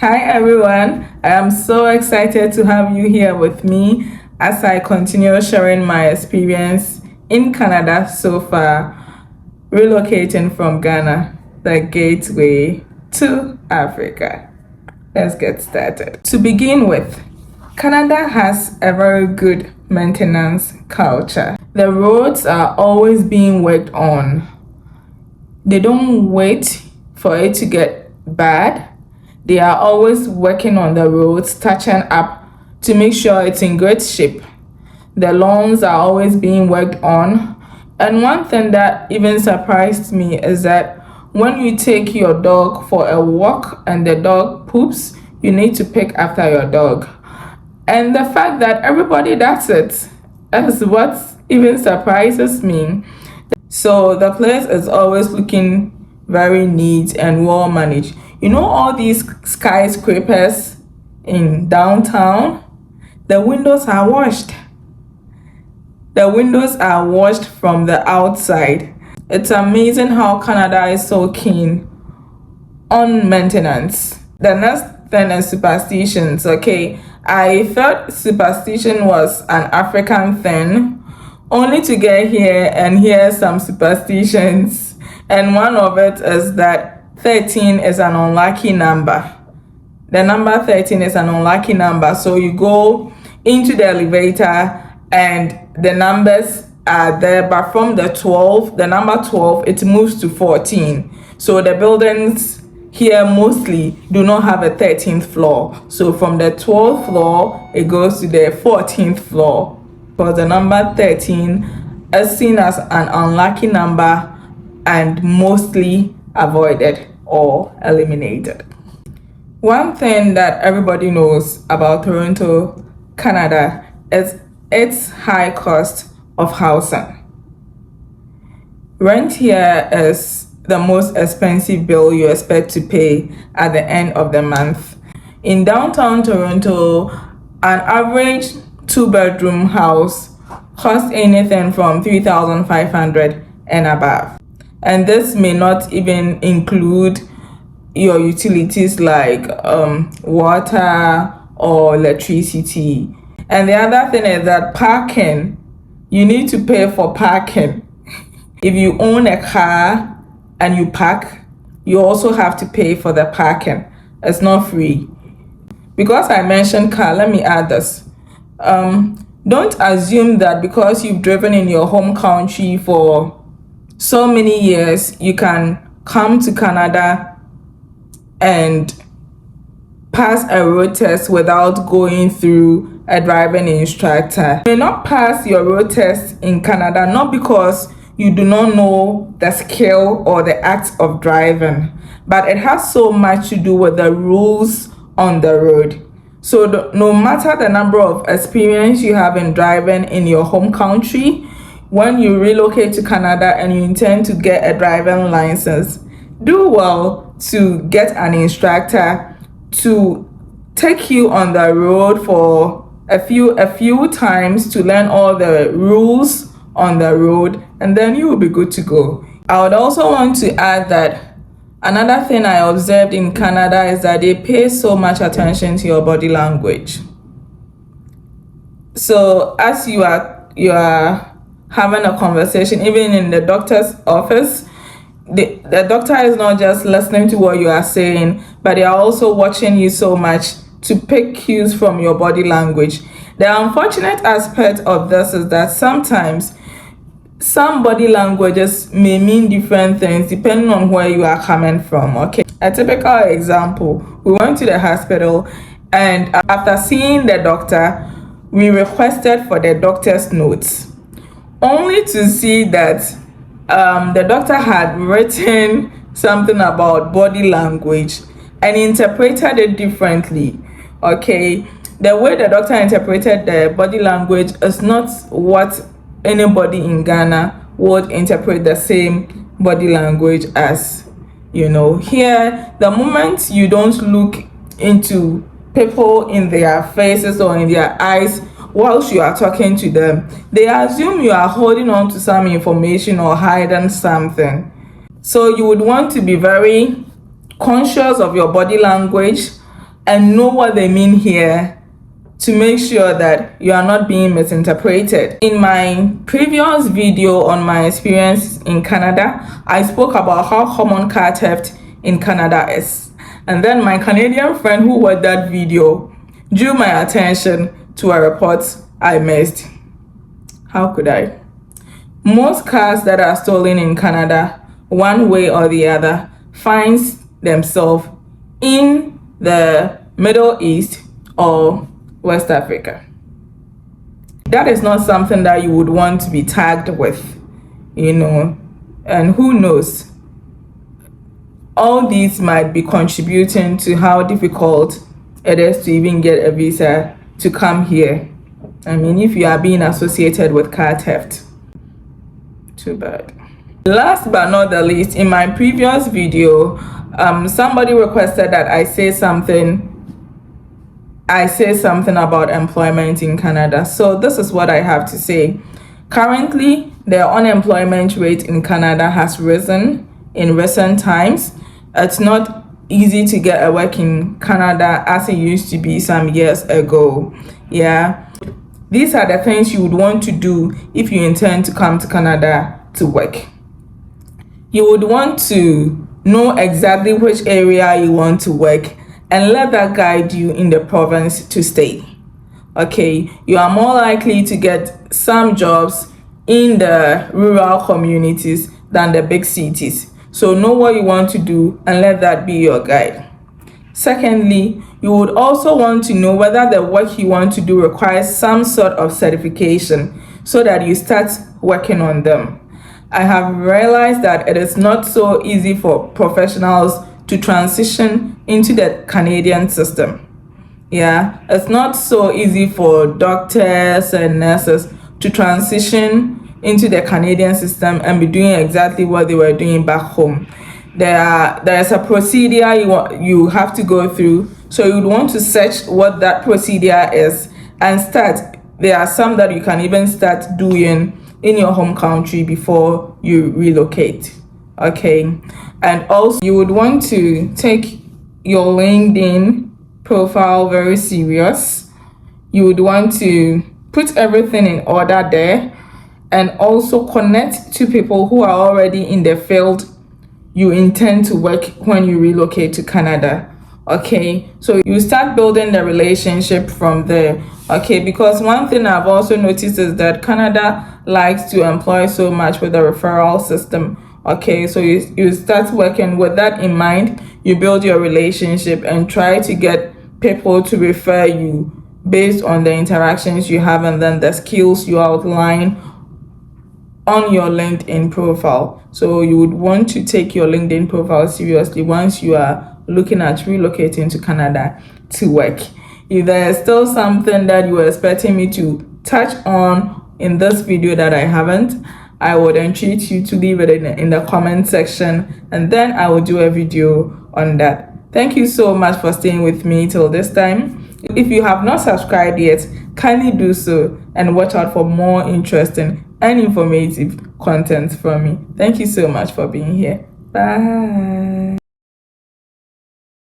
Hi everyone, I am so excited to have you here with me as I continue sharing my experience in Canada so far, relocating from Ghana, the gateway to Africa. Let's get started. To begin with, Canada has a very good maintenance culture. The roads are always being worked on. They don't wait for it to get bad. They are always working on the roads, touching up to make sure it's in good shape. The lawns are always being worked on. And one thing that even surprised me is that when you take your dog for a walk and the dog poops, you need to pick after your dog. And the fact that everybody does it is what even surprises me. So the place is always looking very neat and well managed. You know all these skyscrapers in downtown? The windows are washed. The windows are washed from the outside. It's amazing how Canada is so keen on maintenance. The next thing is superstitions, okay? I thought superstition was an African thing, only to get here and hear some superstitions. And one of it is that 13 is an unlucky number. The number 13 is an unlucky number. So you go into the elevator and the numbers are there, but from the number 12, it moves to 14. So the buildings here mostly do not have a 13th floor. So from the 12th floor, it goes to the 14th floor. Because the number 13 is seen as an unlucky number and mostly avoided or eliminated. One thing that everybody knows about Toronto, Canada is its high cost of housing. Rent here is the most expensive bill you expect to pay at the end of the month. In downtown Toronto, an average 2-bedroom house costs anything from $3,500 and above. And this may not even include your utilities like water or electricity. And the other thing is that parking, you need to pay for parking. If you own a car and you park, you also have to pay for the parking. It's not free. Because I mentioned car, let me add this. Don't assume that because you've driven in your home country for so many years, you can come to Canada and pass a road test without going through a driving instructor. You may not pass your road test in Canada, not because you do not know the skill or the act of driving, but it has so much to do with the rules on the road. So no matter the number of experience you have in driving in your home country, when you relocate to Canada and you intend to get a driving license, do well to get an instructor to take you on the road for a few times to learn all the rules on the road, and then you will be good to go. I would also want to add that another thing I observed in Canada is that they pay so much attention to your body language. So as you are having a conversation, even in the doctor's office, the doctor is not just listening to what you are saying, but they are also watching you so much to pick cues from your body language. The unfortunate aspect of this is that sometimes some body languages may mean different things depending on where you are coming from, okay? A typical example, we went to the hospital and after seeing the doctor, we requested for the doctor's notes, only to see that the doctor had written something about body language and interpreted it differently, okay? The way the doctor interpreted the body language is not what anybody in Ghana would interpret the same body language as. Here, the moment you don't look into people in their faces or in their eyes whilst you are talking to them, they assume you are holding on to some information or hiding something. So you would want to be very conscious of your body language and know what they mean here to make sure that you are not being misinterpreted. In my previous video on my experience in Canada, I spoke about how common car theft in Canada is. And then my Canadian friend who watched that video drew my attention to a report I missed. How could I? Most cars that are stolen in Canada, one way or the other, finds themselves in the Middle East or West Africa. That is not something that you would want to be tagged with, and who knows, all these might be contributing to how difficult it is to even get a visa to come here. I mean, if you are being associated with car theft, too bad. Last but not the least, in my previous video, somebody requested that I say something about employment in Canada. So this is what I have to say. Currently, the unemployment rate in Canada has risen in recent times. It's not easy to get a work in Canada as it used to be some years ago. Yeah, these are the things you would want to do if you intend to come to Canada to work. You would want to know exactly which area you want to work and let that guide you in the province to stay. Okay, you are more likely to get some jobs in the rural communities than the big cities. So know what you want to do and let that be your guide. Secondly, you would also want to know whether the work you want to do requires some sort of certification so that you start working on them. I have realized that it is not so easy for professionals to transition into the Canadian system. Yeah, it's not so easy for doctors and nurses to transition into the Canadian system and be doing exactly what they were doing back home. There is a procedure you have to go through, so you would want to search what that procedure is and start. There are some that you can even start doing in your home country before you relocate. Okay, and also you would want to take your LinkedIn profile very serious. You would want to put everything in order there, and also connect to people who are already in the field you intend to work when you relocate to Canada. Okay, so you start building the relationship from there. Okay, because one thing I've also noticed is that Canada likes to employ so much with the referral system. Okay, so you start working with that in mind. You build your relationship and try to get people to refer you based on the interactions you have and then the skills you outline on your LinkedIn profile. So you would want to take your LinkedIn profile seriously once you are looking at relocating to Canada to work. If there is still something that you were expecting me to touch on in this video that I haven't, I would entreat you to leave it in the comment section, and then I will do a video on that. Thank you so much for staying with me till this time. If you have not subscribed yet, kindly do so and watch out for more interesting and informative content from me. Thank you so much for being here. Bye.